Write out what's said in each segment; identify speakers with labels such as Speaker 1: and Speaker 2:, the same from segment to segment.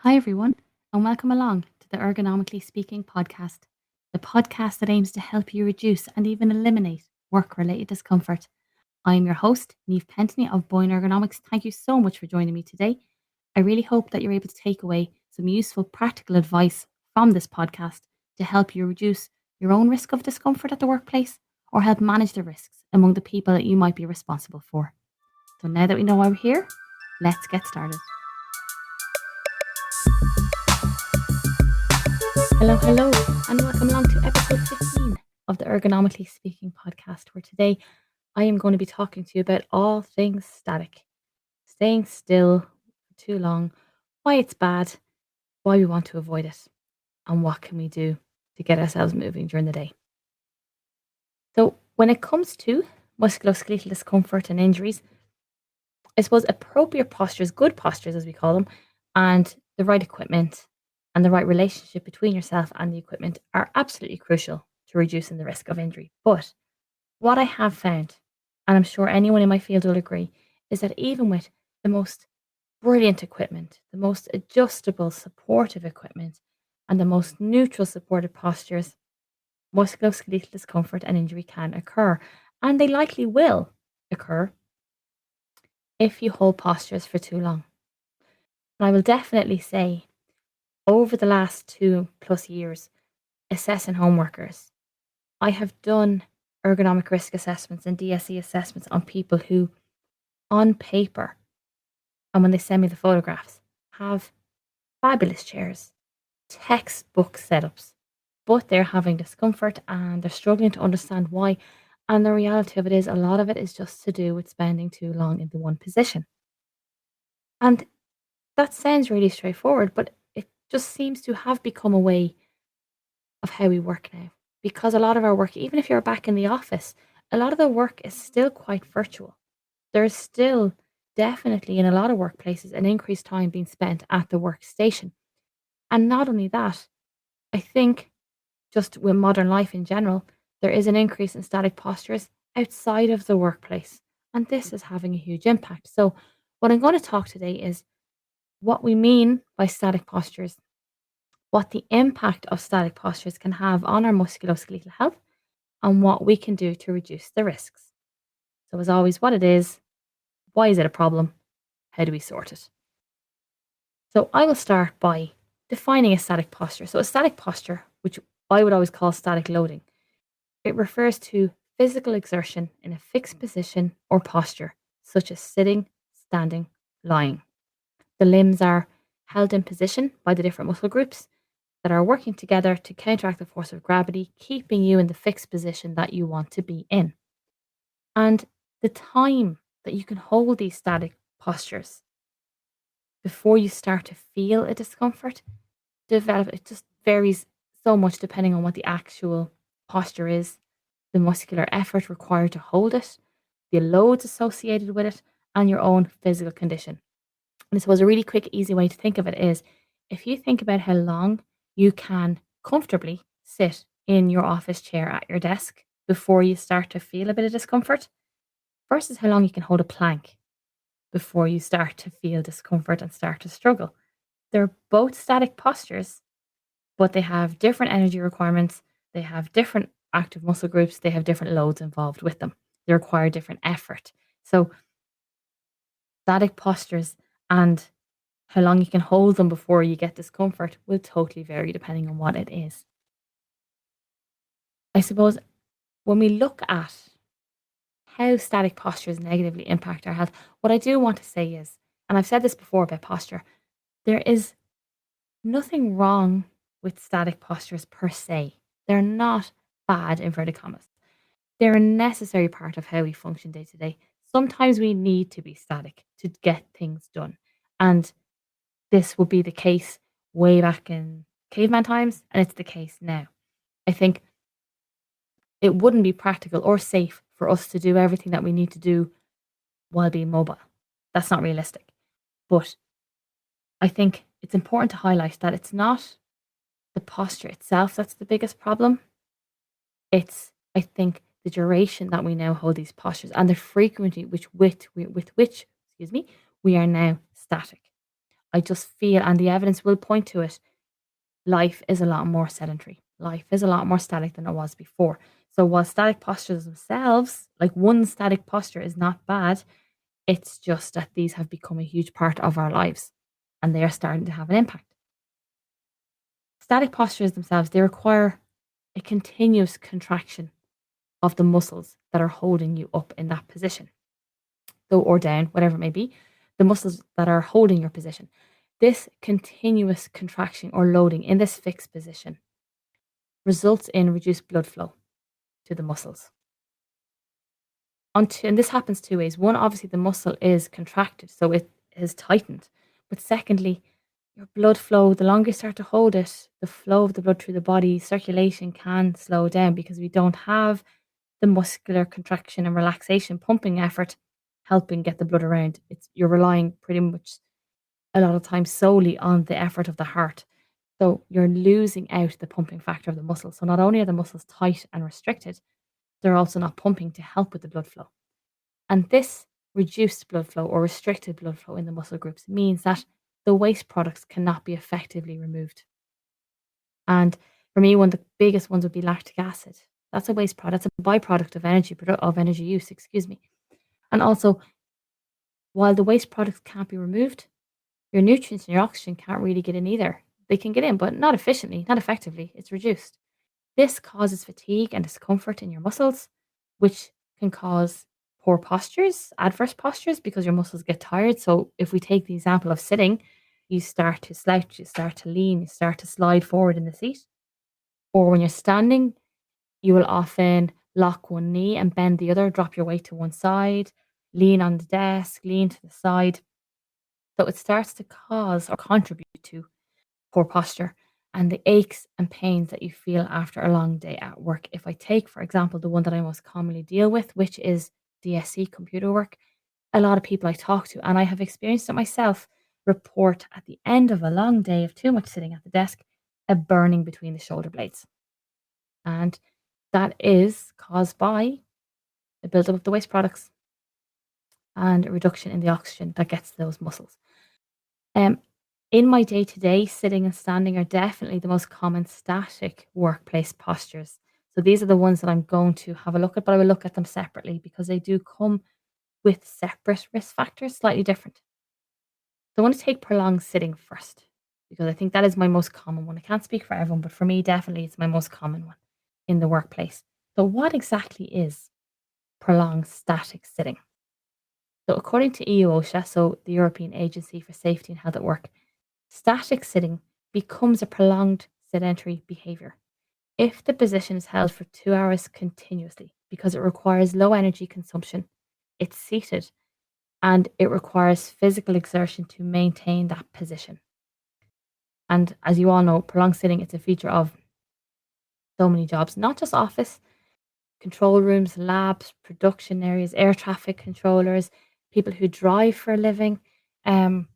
Speaker 1: Hi, everyone, and welcome along to the Ergonomically Speaking podcast, the podcast that aims to help you reduce and even eliminate work related discomfort. I am your host, Neve Pentney of Boyne Ergonomics. Thank you so much for joining me today. I really hope that you're able to take away some useful practical advice from this podcast to help you reduce your own risk of discomfort at the workplace or help manage the risks among the people that you might be responsible for. So now that we know why we're here, let's get started. Hello, and welcome along to episode 15 of the Ergonomically Speaking podcast, where today I am going to be talking to you about all things static, staying still for too long, why it's bad, why we want to avoid it, and what can we do to get ourselves moving during the day. So, when it comes to musculoskeletal discomfort and injuries, I suppose appropriate postures, good postures as we call them, and the right equipment and the right relationship between yourself and the equipment are absolutely crucial to reducing the risk of injury. But what I have found, and I'm sure anyone in my field will agree, is that even with the most brilliant equipment, the most adjustable, supportive equipment, and the most neutral, supported postures, musculoskeletal discomfort and injury can occur. And they likely will occur if you hold postures for too long. And I will definitely say, over the last 2+ years, assessing home workers, I have done ergonomic risk assessments and DSE assessments on people who, on paper, and when they send me the photographs, have fabulous chairs, textbook setups, but they're having discomfort and they're struggling to understand why. And the reality of it is, a lot of it is just to do with spending too long in the one position. And that sounds really straightforward, but it just seems to have become a way of how we work now. Because a lot of our work, even if you're back in the office, a lot of the work is still quite virtual. There's still definitely in a lot of workplaces an increased time being spent at the workstation. And not only that, I think just with modern life in general, there is an increase in static postures outside of the workplace. And this is having a huge impact. So, what I'm going to talk today is what we mean by static postures, what the impact of static postures can have on our musculoskeletal health, and what we can do to reduce the risks. So, as always, what it is, why is it a problem, how do we sort it? So, I will start by defining a static posture. So, a static posture, which I would always call static loading, it refers to physical exertion in a fixed position or posture, such as sitting, standing, lying. The limbs are held in position by the different muscle groups that are working together to counteract the force of gravity, keeping you in the fixed position that you want to be in. And the time that you can hold these static postures before you start to feel a discomfort develop, it just varies so much depending on what the actual posture is, the muscular effort required to hold it, the loads associated with it, and your own physical condition. And I suppose a really quick, easy way to think of it is if you think about how long you can comfortably sit in your office chair at your desk before you start to feel a bit of discomfort versus how long you can hold a plank before you start to feel discomfort and start to struggle. They're both static postures, but they have different energy requirements. They have different active muscle groups. They have different loads involved with them. They require different effort. So, static postures and how long you can hold them before you get discomfort will totally vary depending on what it is. I suppose when we look at how static postures negatively impact our health, what I do want to say is, and I've said this before about posture, there is nothing wrong with static postures per se. They're not bad, inverted commas. They're a necessary part of how we function day to day. Sometimes we need to be static to get things done. And this would be the case way back in caveman times, and it's the case now. I think it wouldn't be practical or safe for us to do everything that we need to do while being mobile. That's not realistic. But I think it's important to highlight that it's not the posture itself that's the biggest problem. It's, I think, the duration that we now hold these postures and the frequency with which we are now static. I just feel, and the evidence will point to it, life is a lot more sedentary. Life is a lot more static than it was before. So while static postures themselves, like one static posture is not bad, it's just that these have become a huge part of our lives and they are starting to have an impact. Static postures themselves, they require a continuous contraction of the muscles that are holding you up in that position. So, or down, whatever it may be, the muscles that are holding your position. This continuous contraction or loading in this fixed position results in reduced blood flow to the muscles. And this happens two ways. One, obviously, the muscle is contracted, so it is tightened. But secondly, your blood flow, the longer you start to hold it, the flow of the blood through the body, circulation can slow down because we don't have the muscular contraction and relaxation pumping effort helping get the blood around. You're relying pretty much a lot of times solely on the effort of the heart. So you're losing out the pumping factor of the muscle. So not only are the muscles tight and restricted, they're also not pumping to help with the blood flow. And this reduced blood flow or restricted blood flow in the muscle groups means that the waste products cannot be effectively removed. And for me, one of the biggest ones would be lactic acid. That's a waste product. It's a byproduct of energy use, excuse me. And also, while the waste products can't be removed, your nutrients and your oxygen can't really get in either. They can get in, but not efficiently, not effectively. It's reduced. This causes fatigue and discomfort in your muscles, which can cause poor postures, adverse postures, because your muscles get tired. So, if we take the example of sitting, you start to slouch, you start to lean, you start to slide forward in the seat. Or when you're standing, you will often lock one knee and bend the other, drop your weight to one side, lean on the desk, lean to the side. So it starts to cause or contribute to poor posture and the aches and pains that you feel after a long day at work. If I take, for example, the one that I most commonly deal with, which is DSC computer work, a lot of people I talk to, and I have experienced it myself, report at the end of a long day of too much sitting at the desk, a burning between the shoulder blades. And that is caused by the buildup of the waste products and a reduction in the oxygen that gets to those muscles. In my day to day, sitting and standing are definitely the most common static workplace postures. So these are the ones that I'm going to have a look at, but I will look at them separately because they do come with separate risk factors, slightly different. So I want to take prolonged sitting first because I think that is my most common one. I can't speak for everyone, but for me, definitely it's my most common one in the workplace. So, what exactly is prolonged static sitting? So, according to EU OSHA, so the European Agency for Safety and Health at Work, static sitting becomes a prolonged sedentary behavior if the position is held for 2 hours continuously because it requires low energy consumption, it's seated, and it requires physical exertion to maintain that position. And as you all know, prolonged sitting, it's a feature of so many jobs, not just office, control rooms, labs, production areas, air traffic controllers, people who drive for a living, and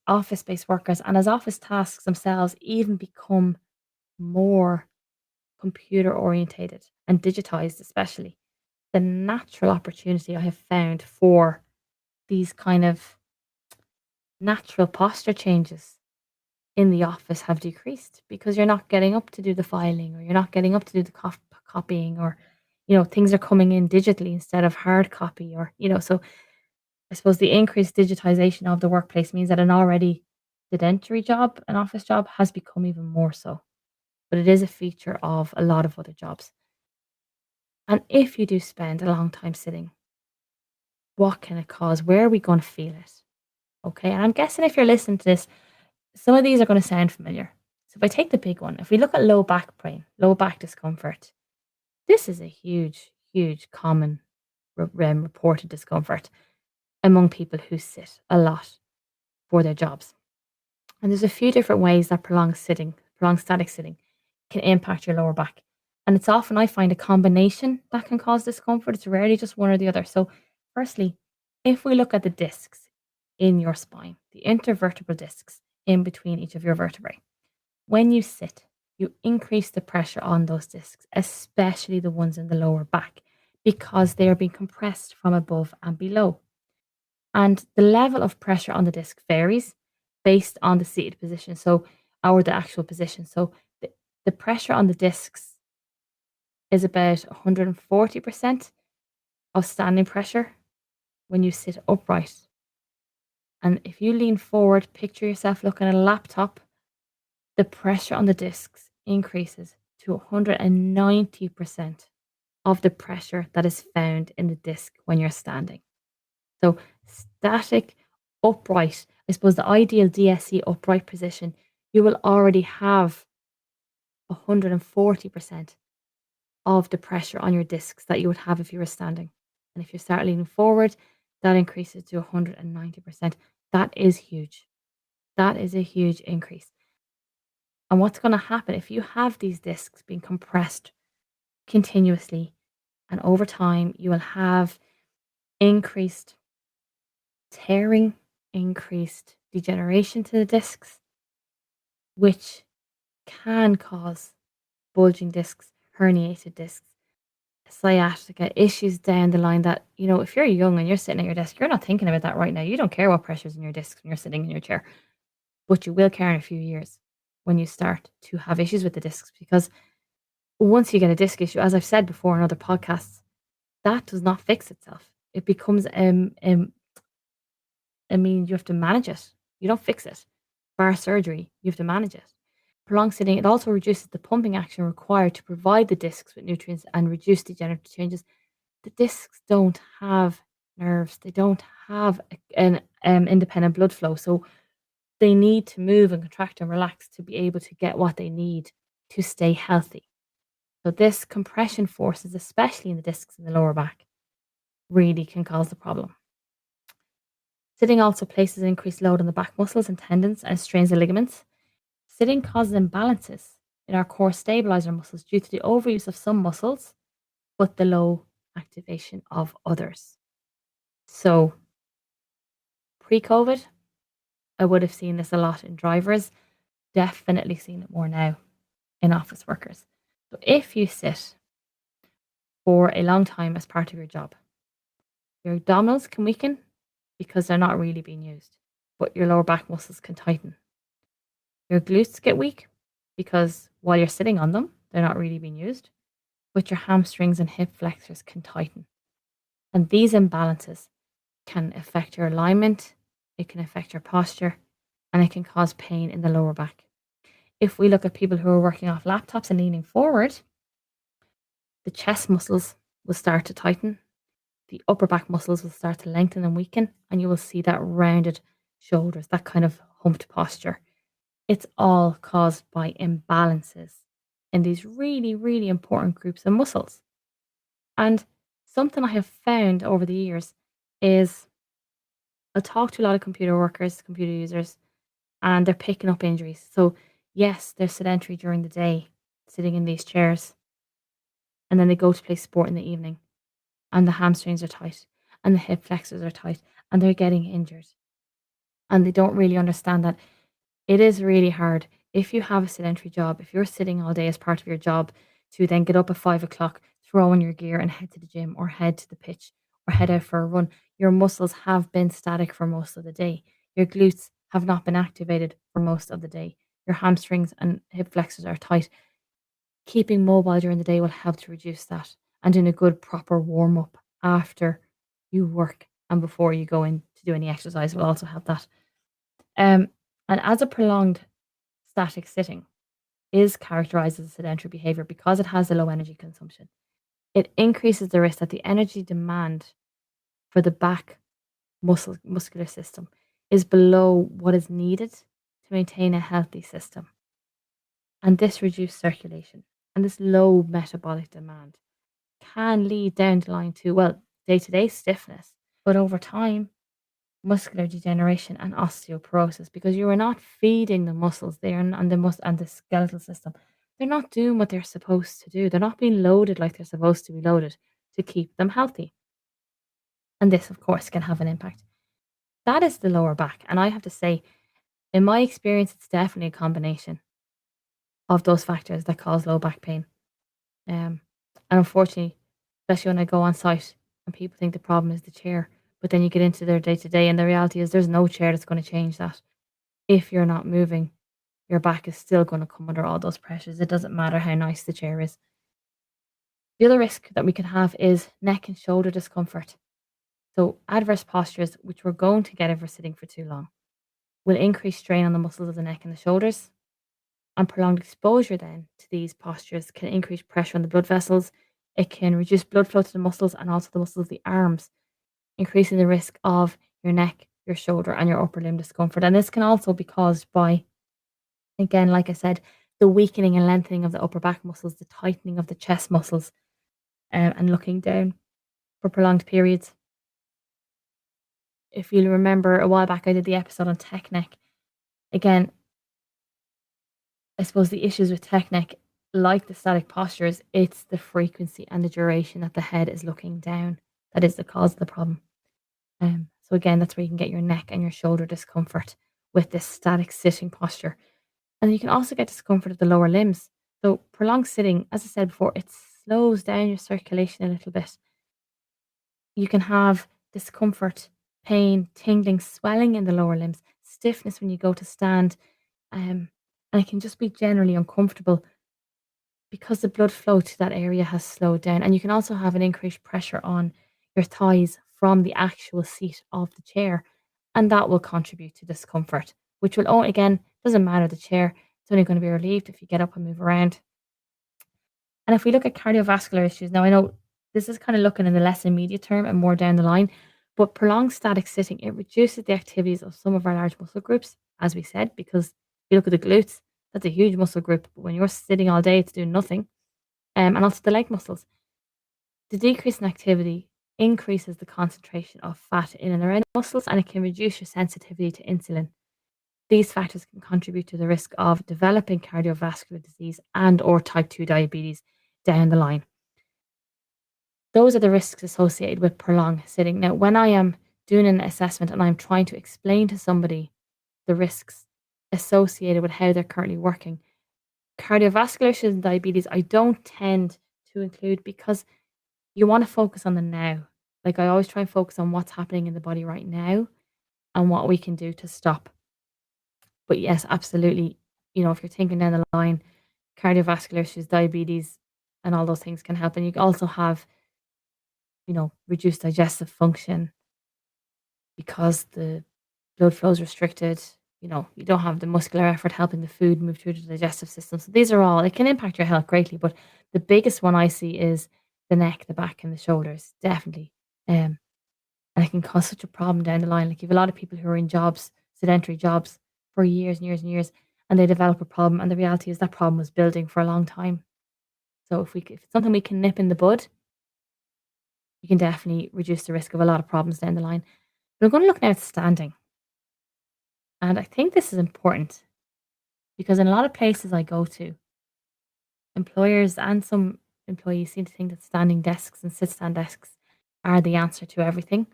Speaker 1: office based workers. And as office tasks themselves even become more computer orientated and digitized, especially, the natural opportunity I have found for these kind of natural posture changes in the office have decreased because you're not getting up to do the filing or you're not getting up to do the copying or things are coming in digitally instead of hard copy or so I suppose the increased digitization of the workplace means that an already sedentary job, an office job, has become even more so, but it is a feature of a lot of other jobs. And if you do spend a long time sitting, what can it cause? Where are we going to feel it? Okay, and I'm guessing if you're listening to this, some of these are going to sound familiar. So if I take the big one, if we look at low back pain, low back discomfort, this is a huge, huge common reported discomfort among people who sit a lot for their jobs. And there's a few different ways that prolonged static sitting can impact your lower back. And it's often, I find, a combination that can cause discomfort. It's rarely just one or the other. So, firstly, if we look at the discs in your spine, the intervertebral discs in between each of your vertebrae, when you sit, you increase the pressure on those discs, especially the ones in the lower back, because they are being compressed from above and below. And the level of pressure on the disc varies based on the seated position. So, or the actual position. So the, the pressure on the discs is about 140% of standing pressure when you sit upright. And if you lean forward, picture yourself looking at a laptop, the pressure on the discs increases to 190% of the pressure that is found in the disc when you're standing. So, static, upright, I suppose the ideal DSE upright position, you will already have 140% of the pressure on your discs that you would have if you were standing. And if you start leaning forward, that increases to 190%. That is huge. That is a huge increase. And what's going to happen if you have these discs being compressed continuously and over time, you will have increased tearing, increased degeneration to the discs, which can cause bulging discs, herniated discs, sciatica, issues down the line that, if you're young and you're sitting at your desk, you're not thinking about that right now. You don't care what pressure's in your discs when you're sitting in your chair, but you will care in a few years when you start to have issues with the discs because once you get a disc issue, as I've said before in other podcasts, that does not fix itself. It becomes, you have to manage it. You don't fix it. Bar surgery, you have to manage it. Prolonged sitting, it also reduces the pumping action required to provide the discs with nutrients and reduce degenerative changes. The discs don't have nerves. They don't have an independent blood flow. So they need to move and contract and relax to be able to get what they need to stay healthy. So this compression forces, especially in the discs in the lower back, really can cause the problem. Sitting also places increased load on the back muscles and tendons and strains the ligaments. Sitting causes imbalances in our core stabilizer muscles due to the overuse of some muscles, but the low activation of others. So, pre-COVID, I would have seen this a lot in drivers, definitely seen it more now in office workers. So, if you sit for a long time as part of your job, your abdominals can weaken because they're not really being used, but your lower back muscles can tighten. Your glutes get weak because while you're sitting on them, they're not really being used, but your hamstrings and hip flexors can tighten. And these imbalances can affect your alignment, it can affect your posture, and it can cause pain in the lower back. If we look at people who are working off laptops and leaning forward, the chest muscles will start to tighten, the upper back muscles will start to lengthen and weaken, and you will see that rounded shoulders, that kind of humped posture. It's all caused by imbalances in these really, really important groups of muscles. And something I have found over the years is I talk to a lot of computer workers, computer users, and they're picking up injuries. So, yes, they're sedentary during the day, sitting in these chairs, and then they go to play sport in the evening, and the hamstrings are tight, and the hip flexors are tight, and they're getting injured. And they don't really understand that it is really hard if you have a sedentary job, if you're sitting all day as part of your job, to then get up at 5 o'clock, throw on your gear and head to the gym or head to the pitch or head out for a run. Your muscles have been static for most of the day. Your glutes have not been activated for most of the day. Your hamstrings and hip flexors are tight. Keeping mobile during the day will help to reduce that and doing a good proper warm up after you work and before you go in to do any exercise will also help that. And as a prolonged static sitting is characterized as a sedentary behavior because it has a low energy consumption, it increases the risk that the energy demand for the back muscular system is below what is needed to maintain a healthy system. And this reduced circulation and this low metabolic demand can lead down the line to, well, day to day stiffness, but over time, muscular degeneration and osteoporosis because you are not feeding the muscles there and the skeletal system. They're not doing what they're supposed to do. They're not being loaded like they're supposed to be loaded to keep them healthy. And this, of course, can have an impact. That is the lower back. And I have to say, in my experience, it's definitely a combination of those factors that cause low back pain. And unfortunately, especially when I go on site and people think the problem is the chair, but then you get into their day to day, and the reality is there's no chair that's going to change that. if you're not moving, your back is still going to come under all those pressures. It doesn't matter how nice the chair is. The other risk that we can have is neck and shoulder discomfort. So, adverse postures, which we're going to get if we're sitting for too long, will increase strain on the muscles of the neck and the shoulders. And prolonged exposure then to these postures can increase pressure on the blood vessels. It can reduce blood flow to the muscles and also the muscles of the arms, increasing the risk of your neck, your shoulder, and your upper limb discomfort. And this can also be caused by, again, like I said, the weakening and lengthening of the upper back muscles, the tightening of the chest muscles, and looking down for prolonged periods. If you remember a while back, I did the episode on tech neck. Again, I suppose the issues with tech neck, like the static postures, it's the frequency and the duration that the head is looking down that is the cause of the problem. So again, that's where you can get your neck and your shoulder discomfort with this static sitting posture. And you can also get discomfort of the lower limbs. So prolonged sitting, as I said before, it slows down your circulation a little bit. You can have discomfort, pain, tingling, swelling in the lower limbs, stiffness when you go to stand, and it can just be generally uncomfortable because the blood flow to that area has slowed down. And you can also have an increased pressure on your thighs from the actual seat of the chair. And that will contribute to discomfort, which will only, again, doesn't matter the chair, it's only going to be relieved if you get up and move around. And if we look at cardiovascular issues, now I know this is kind of looking in the less immediate term and more down the line, but prolonged static sitting, it reduces the activities of some of our large muscle groups, as we said, because if you look at the glutes, that's a huge muscle group. But when you're sitting all day, it's doing nothing. And also the leg muscles. The decrease in activity increases the concentration of fat in and around muscles, and it can reduce your sensitivity to insulin. These factors can contribute to the risk of developing cardiovascular disease and or type 2 diabetes down the line. Those are the risks associated with prolonged sitting. Now, when I am doing an assessment and I'm trying to explain to somebody the risks associated with how they're currently working, cardiovascular issues and diabetes, I don't tend to include because you want to focus on the now. Like I always try and focus on what's happening in the body right now and what we can do to stop. But yes, absolutely. If you're thinking down the line, cardiovascular issues, diabetes, and all those things can help. And you can also have, reduced digestive function because the blood flow is restricted. You don't have the muscular effort helping the food move through the digestive system. So these are all, it can impact your health greatly. But the biggest one I see is the neck, the back, and the shoulders, definitely. And it can cause such a problem down the line. Like you have a lot of people who are in jobs, sedentary jobs, for years and years and years, and they develop a problem. And the reality is that problem was building for a long time. So if it's something we can nip in the bud, you can definitely reduce the risk of a lot of problems down the line. But I'm going to look now at standing. And I think this is important because in a lot of places I go to, employers and some employees seem to think that standing desks and sit stand desks are the answer to everything.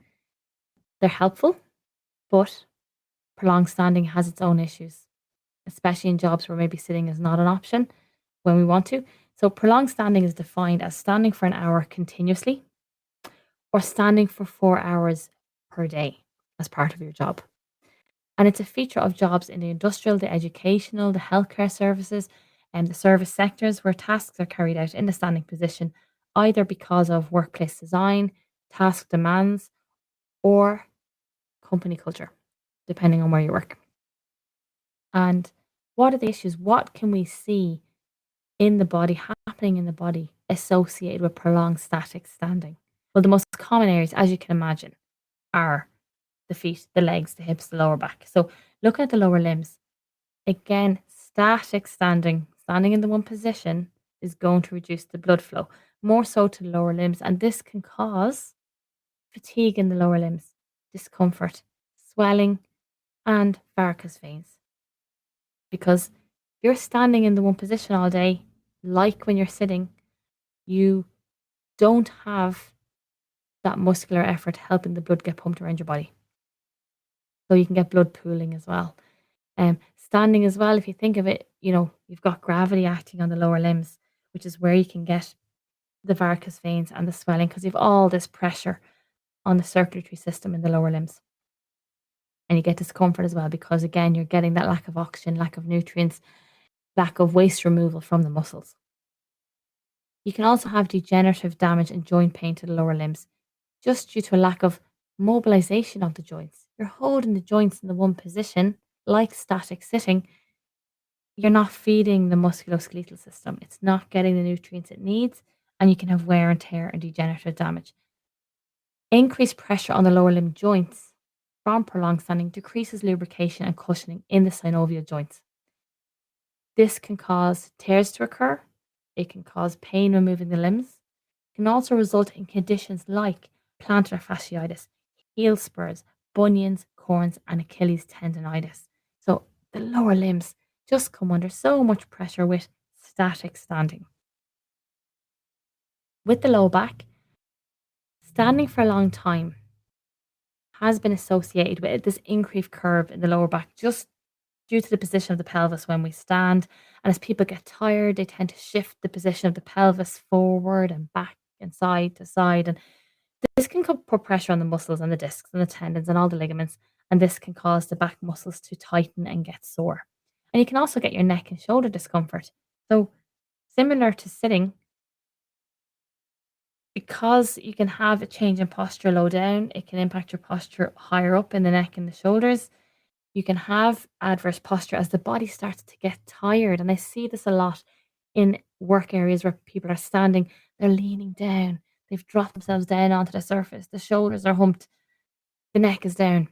Speaker 1: They're helpful, but prolonged standing has its own issues, especially in jobs where maybe sitting is not an option when we want to. So, prolonged standing is defined as standing for an hour continuously or standing for 4 hours per day as part of your job. And it's a feature of jobs in the industrial, the educational, the healthcare services, and the service sectors where tasks are carried out in the standing position, either because of workplace design, task demands, or company culture, depending on where you work. And what are the issues? What can we see in the body, happening in the body, associated with prolonged static standing? Well, the most common areas, as you can imagine, are the feet, the legs, the hips, the lower back. So looking at the lower limbs, again, static standing, standing in the one position is going to reduce the blood flow, more so to the lower limbs. And this can cause fatigue in the lower limbs, discomfort, swelling, and varicose veins. Because if you're standing in the one position all day, like when you're sitting, you don't have that muscular effort helping the blood get pumped around your body. So you can get blood pooling as well. Standing as well, if you think of it, you've got gravity acting on the lower limbs, which is where you can get the varicose veins and the swelling because you've all this pressure on the circulatory system in the lower limbs. And you get discomfort as well because, again, you're getting that lack of oxygen, lack of nutrients, lack of waste removal from the muscles. You can also have degenerative damage and joint pain to the lower limbs just due to a lack of mobilization of the joints. You're holding the joints in the one position, like static sitting. You're not feeding the musculoskeletal system. It's not getting the nutrients it needs, and you can have wear and tear and degenerative damage. Increased pressure on the lower limb joints from prolonged standing decreases lubrication and cushioning in the synovial joints. This can cause tears to occur. It can cause pain when moving the limbs. It can also result in conditions like plantar fasciitis, heel spurs, bunions, corns, and Achilles tendonitis. So the lower limbs just come under so much pressure with static standing. With the low back, standing for a long time has been associated with this increased curve in the lower back just due to the position of the pelvis when we stand. And as people get tired, they tend to shift the position of the pelvis forward and back and side to side. And this can put pressure on the muscles and the discs and the tendons and all the ligaments. And this can cause the back muscles to tighten and get sore. And you can also get your neck and shoulder discomfort. So, similar to sitting, because you can have a change in posture low down, it can impact your posture higher up in the neck and the shoulders. You can have adverse posture as the body starts to get tired. And I see this a lot in work areas where people are standing, they're leaning down, they've dropped themselves down onto the surface, the shoulders are humped, the neck is down,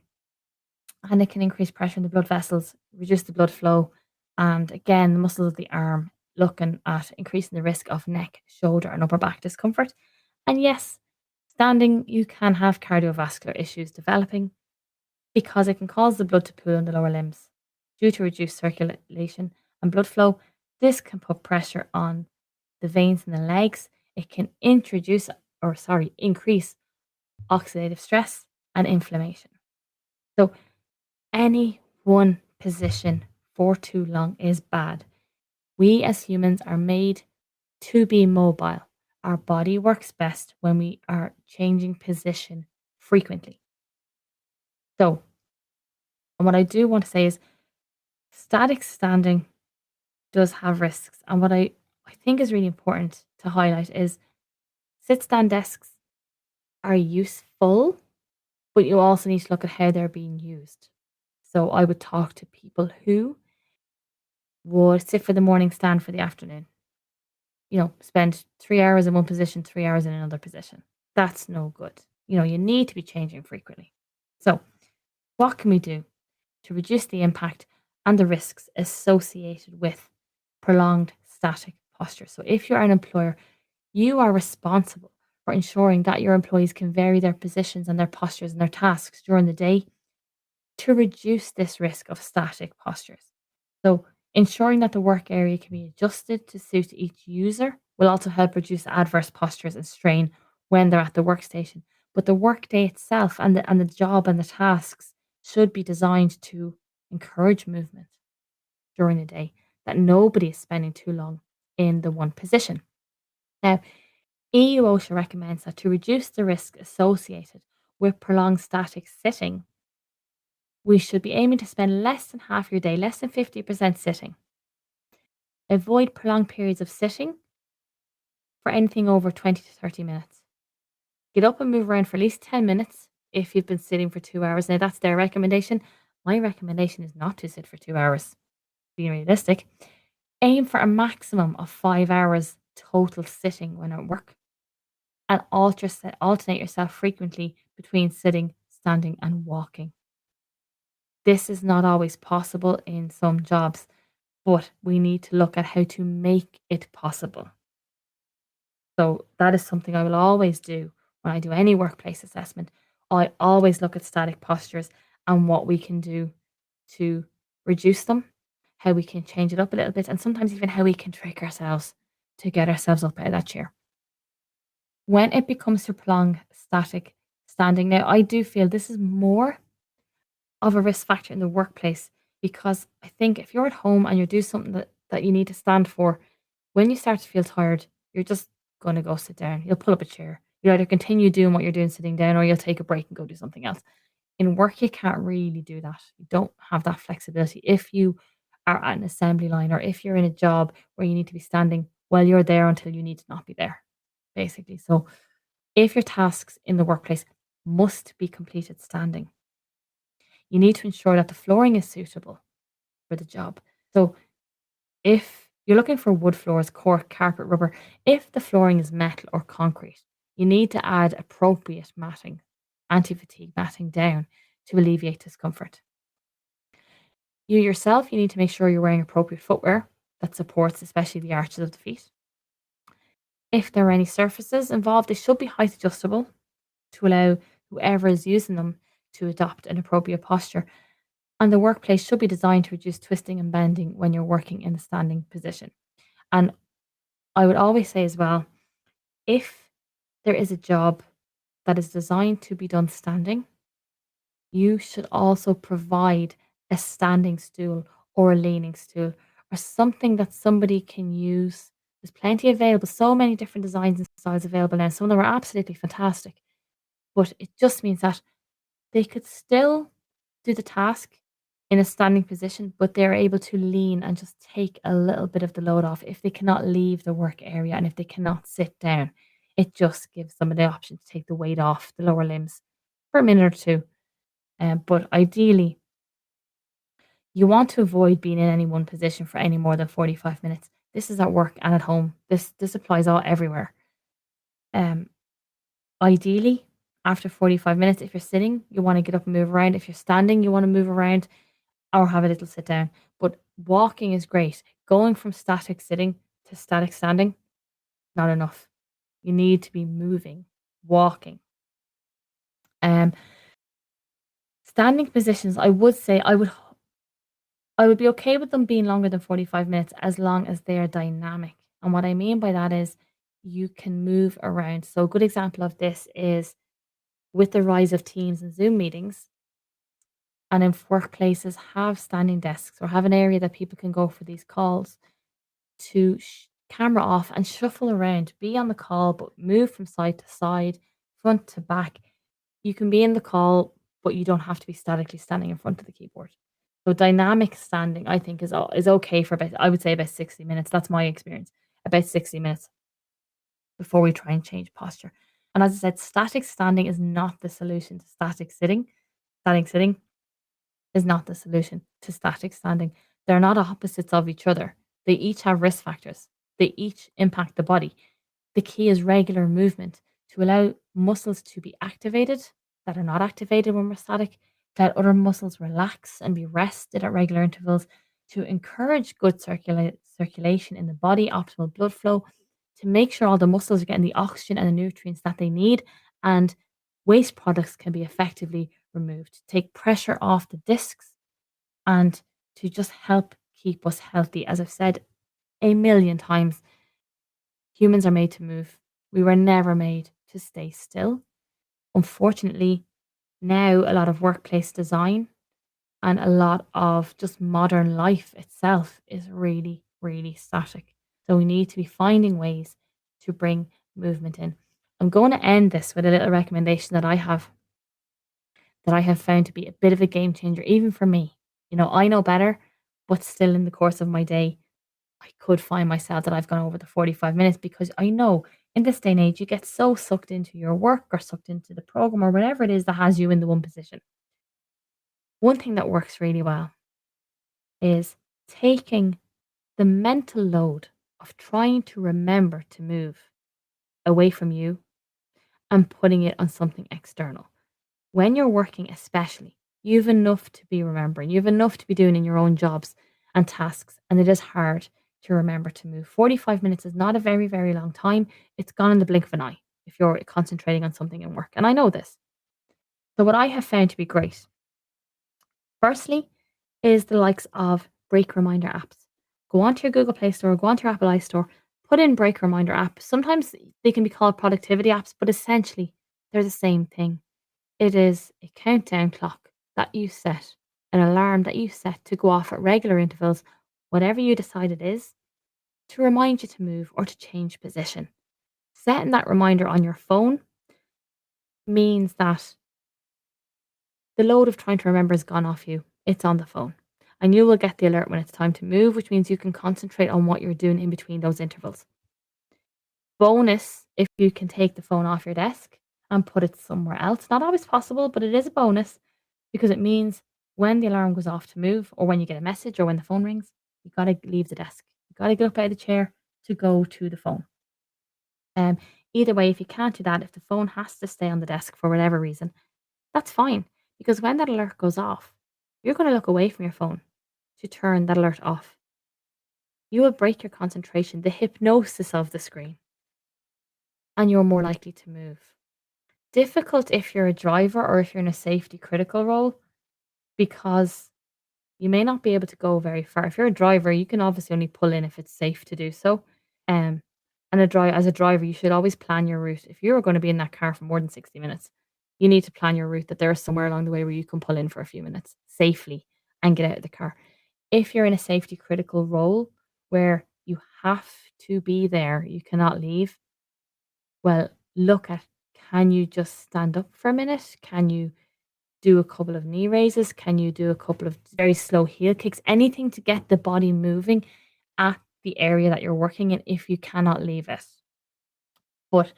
Speaker 1: and it can increase pressure in the blood vessels, reduce the blood flow, and again, the muscles of the arm, looking at increasing the risk of neck, shoulder, and upper back discomfort. And yes, standing, you can have cardiovascular issues developing because it can cause the blood to pool in the lower limbs due to reduced circulation and blood flow. This can put pressure on the veins in the legs. It can increase oxidative stress and inflammation. So any one position for too long is bad. We as humans are made to be mobile. Our body works best when we are changing position frequently. So, and what I do want to say is static standing does have risks. And what I think is really important to highlight is sit stand desks are useful, but you also need to look at how they're being used. So I would talk to people who would sit for the morning, stand for the afternoon. Spend 3 hours in one position, 3 hours in another position. That's no good. You need to be changing frequently. So, what can we do to reduce the impact and the risks associated with prolonged static posture? So, if you're an employer, you are responsible for ensuring that your employees can vary their positions and their postures and their tasks during the day to reduce this risk of static postures. So, ensuring that the work area can be adjusted to suit each user will also help reduce adverse postures and strain when they're at the workstation. But the workday itself and the job and the tasks should be designed to encourage movement during the day, that nobody is spending too long in the one position. Now, EU OSHA recommends that to reduce the risk associated with prolonged static sitting, we should be aiming to spend less than half your day, less than 50% sitting. Avoid prolonged periods of sitting for anything over 20 to 30 minutes. Get up and move around for at least 10 minutes if you've been sitting for 2 hours. Now, that's their recommendation. My recommendation is not to sit for 2 hours, being realistic. Aim for a maximum of 5 hours total sitting when at work. And alternate yourself frequently between sitting, standing, and walking. This is not always possible in some jobs, but we need to look at how to make it possible. So that is something I will always do when I do any workplace assessment. I always look at static postures and what we can do to reduce them, how we can change it up a little bit, and sometimes even how we can trick ourselves to get ourselves up out of that chair. When it becomes to prolonged static standing, now I do feel this is more of a risk factor in the workplace because I think if you're at home and you do something that you need to stand for, when you start to feel tired, you're just going to go sit down. You'll pull up a chair. You'll either continue doing what you're doing sitting down or you'll take a break and go do something else. In work, you can't really do that. You don't have that flexibility. If you are at an assembly line or if you're in a job where you need to be standing, well, you're there until you need to not be there, basically. So if your tasks in the workplace must be completed standing, you need to ensure that the flooring is suitable for the job. So if you're looking for wood floors, cork, carpet, rubber, if the flooring is metal or concrete, you need to add appropriate matting, anti fatigue matting down to alleviate discomfort. You yourself, you need to make sure you're wearing appropriate footwear that supports especially the arches of the feet. If there are any surfaces involved, they should be height adjustable to allow whoever is using them to adopt an appropriate posture. And the workplace should be designed to reduce twisting and bending when you're working in a standing position. And I would always say as well, if there is a job that is designed to be done standing, you should also provide a standing stool or a leaning stool or something that somebody can use. There's plenty available, so many different designs and styles available now. Some of them are absolutely fantastic, but it just means that they could still do the task in a standing position, but they're able to lean and just take a little bit of the load off if they cannot leave the work area and if they cannot sit down. It just gives them the option to take the weight off the lower limbs for a minute or two. But ideally, you want to avoid being in any one position for any more than 45 minutes. This is at work and at home. This applies all everywhere. Um, Ideally, after 45 minutes, if you're sitting, you want to get up and move around. If you're standing, you want to move around or have a little sit down. But walking is great. Going from static sitting to static standing, not enough. You need to be moving, walking. Um, Standing positions, I would say I would be okay with them being longer than 45 minutes as long as they are dynamic. And what I mean by that is you can move around. So a good example of this is with the rise of Teams and Zoom meetings, and if workplaces have standing desks or have an area that people can go for these calls to camera off and shuffle around, be on the call, but move from side to side, front to back. You can be in the call, but you don't have to be statically standing in front of the keyboard. So dynamic standing, I think, is okay for about, I would say, about 60 minutes. That's my experience. About 60 minutes before we try and change posture. And as I said, static standing is not the solution to static sitting. Static sitting is not the solution to static standing. They're not opposites of each other. They each have risk factors. They each impact the body. The key is regular movement to allow muscles to be activated that are not activated when we're static, to let other muscles relax and be rested at regular intervals, to encourage good circulation in the body, optimal blood flow, to make sure all the muscles are getting the oxygen and the nutrients that they need, and waste products can be effectively removed, to take pressure off the discs and to just help keep us healthy. As I've said a million times, humans are made to move. We were never made to stay still. Unfortunately, now a lot of workplace design and a lot of just modern life itself is really, really static. So we need to be finding ways to bring movement in. I'm going to end this with a little recommendation that I have found to be a bit of a game changer, even for me. You know, I know better, but still in the course of my day, I could find myself that I've gone over the 45 minutes because I know in this day and age, you get so sucked into your work or sucked into the program or whatever it is that has you in the one position. One thing that works really well is taking the mental load of trying to remember to move away from you and putting it on something external. When you're working, especially, you've enough to be remembering, you've enough to be doing in your own jobs and tasks, and it is hard to remember to move. 45 minutes is not a very, very long time. It's gone in the blink of an eye if you're concentrating on something in work. And I know this. So, what I have found to be great, firstly, is the likes of break reminder apps. Go onto your Google Play Store, go onto your Apple iStore, put in break reminder app. Sometimes they can be called productivity apps, but essentially they're the same thing. It is a countdown clock that you set, an alarm that you set to go off at regular intervals, whatever you decide it is, to remind you to move or to change position. Setting that reminder on your phone means that The load of trying to remember is gone off you. It's on the phone. And you will get the alert when it's time to move, which means you can concentrate on what you're doing in between those intervals. Bonus if you can take the phone off your desk and put it somewhere else. Not always possible, but it is a bonus because it means when the alarm goes off to move, or when you get a message, or when the phone rings, you got to leave the desk. You got to get up out of the chair to go to the phone. Um, Either way, if you can't do that, if the phone has to stay on the desk for whatever reason, that's fine because when that alert goes off, you're going to look away from your phone to turn that alert off. You will break your concentration, the hypnosis of the screen, and you're more likely to move. Difficult if you're a driver or if you're in a safety critical role because you may not be able to go very far. If you're a driver, you can obviously only pull in if it's safe to do so. Um, and as a driver, you should always plan your route. If you're going to be in that car for more than 60 minutes, you need to plan your route that there is somewhere along the way where you can pull in for a few minutes safely and get out of the car. If you're in a safety critical role where you have to be there, you cannot leave, well, look at, can you just stand up for a minute? Can you do a couple of knee raises? Can you do a couple of very slow heel kicks? Anything to get the body moving at the area that you're working in if you cannot leave it. But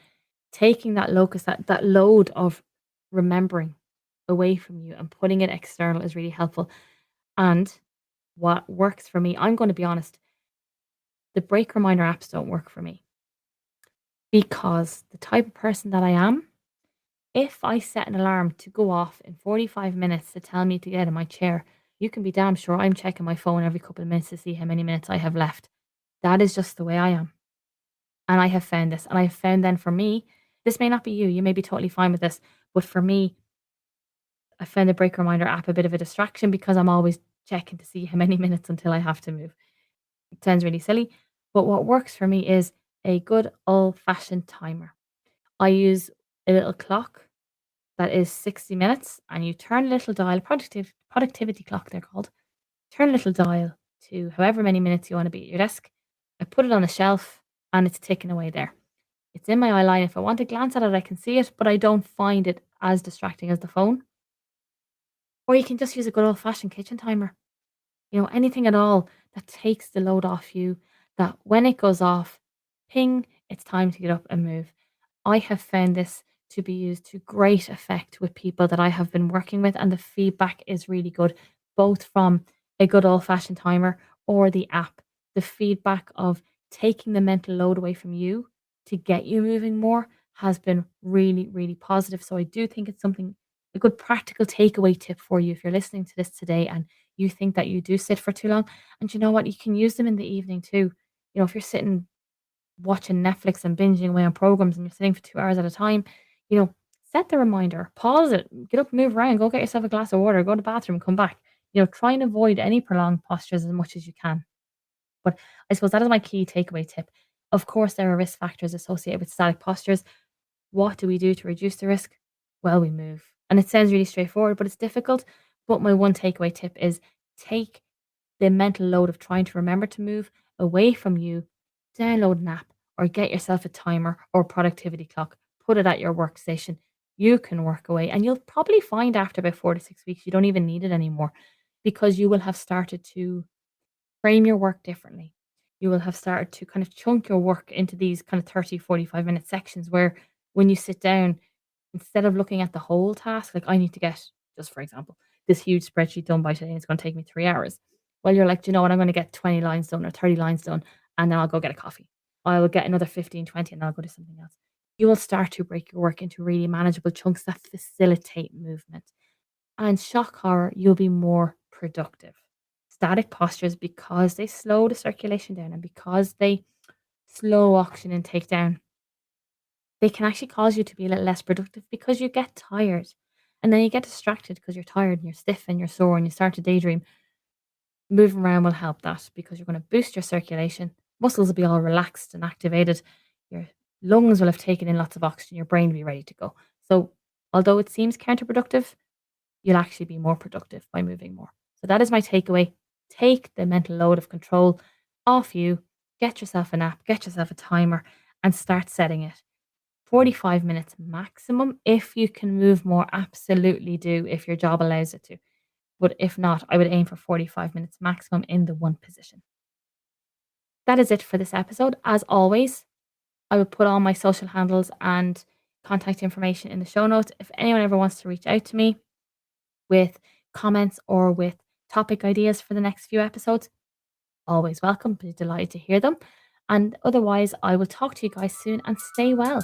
Speaker 1: taking that locus, that load of remembering away from you and putting it external is really helpful. And what works for me, I'm going to be honest, the break reminder apps don't work for me because the type of person that I am, if I set an alarm to go off in 45 minutes to tell me to get in my chair, you can be damn sure I'm checking my phone every couple of minutes to see how many minutes I have left. That is just the way I am. And I have found this. And I have found then for me, this may not be you, you may be totally fine with this, but for me, I found the break reminder app a bit of a distraction because I'm always checking to see how many minutes until I have to move. It sounds really silly, but what works for me is a good old fashioned timer. I use a little clock that is 60 minutes, and you turn a little dial, productivity clock they're called. Turn a little dial to however many minutes you want to be at your desk. I put it on a shelf and it's ticking away there. It's in my eye line. If I want to glance at it, I can see it, but I don't find it as distracting as the phone. Or you can just use a good old fashioned kitchen timer. Anything at all that takes the load off you, that when it goes off, ping, it's time to get up and move. I have found this to be used to great effect with people that I have been working with, and the feedback is really good, both from a good old fashioned timer or the app. The feedback of taking the mental load away from you to get you moving more has been really, really positive. So I do think it's something, a good practical takeaway tip for you if you're listening to this today and you think that you do sit for too long. And you know what? You can use them in the evening too. If you're sitting watching Netflix and binging away on programs and you're sitting for 2 hours at a time, set the reminder, pause it, get up, move around, go get yourself a glass of water, go to the bathroom, come back. Try and avoid any prolonged postures as much as you can. But I suppose that is my key takeaway tip. Of course, there are risk factors associated with static postures. What do we do to reduce the risk? Well, we move. And it sounds really straightforward, but it's difficult. But my one takeaway tip is take the mental load of trying to remember to move away from you, download an app or get yourself a timer or productivity clock, put it at your workstation. You can work away, and you'll probably find after about 4 to 6 weeks you don't even need it anymore because you will have started to frame your work differently. You will have started to kind of chunk your work into these kind of 30, 45-minute sections where when you sit down, instead of looking at the whole task, like I need to get, just for example, this huge spreadsheet done by today and it's going to take me 3 hours. Well, you're like, "Do you know what? I'm going to get 20 lines done or 30 lines done and then I'll go get a coffee. I will get another 15, 20 and then I'll go do something else." You will start to break your work into really manageable chunks that facilitate movement. And shock horror, you'll be more productive. Static postures, because they slow the circulation down and because they slow oxygen intake down, they can actually cause you to be a little less productive because you get tired. And then you get distracted because you're tired and you're stiff and you're sore and you start to daydream. Moving around will help that because you're going to boost your circulation. Muscles will be all relaxed and activated. Your lungs will have taken in lots of oxygen. Your brain will be ready to go. So, although it seems counterproductive, you'll actually be more productive by moving more. So, that is my takeaway. Take the mental load of control off you. Get yourself an app, get yourself a timer, and start setting it. 45 minutes maximum. If you can move more, absolutely do if your job allows it to. But if not, I would aim for 45 minutes maximum in the one position. That is it for this episode. As always, I will put all my social handles and contact information in the show notes. If anyone ever wants to reach out to me with comments or with topic ideas for the next few episodes, always welcome. Be delighted to hear them. And otherwise, I will talk to you guys soon and stay well.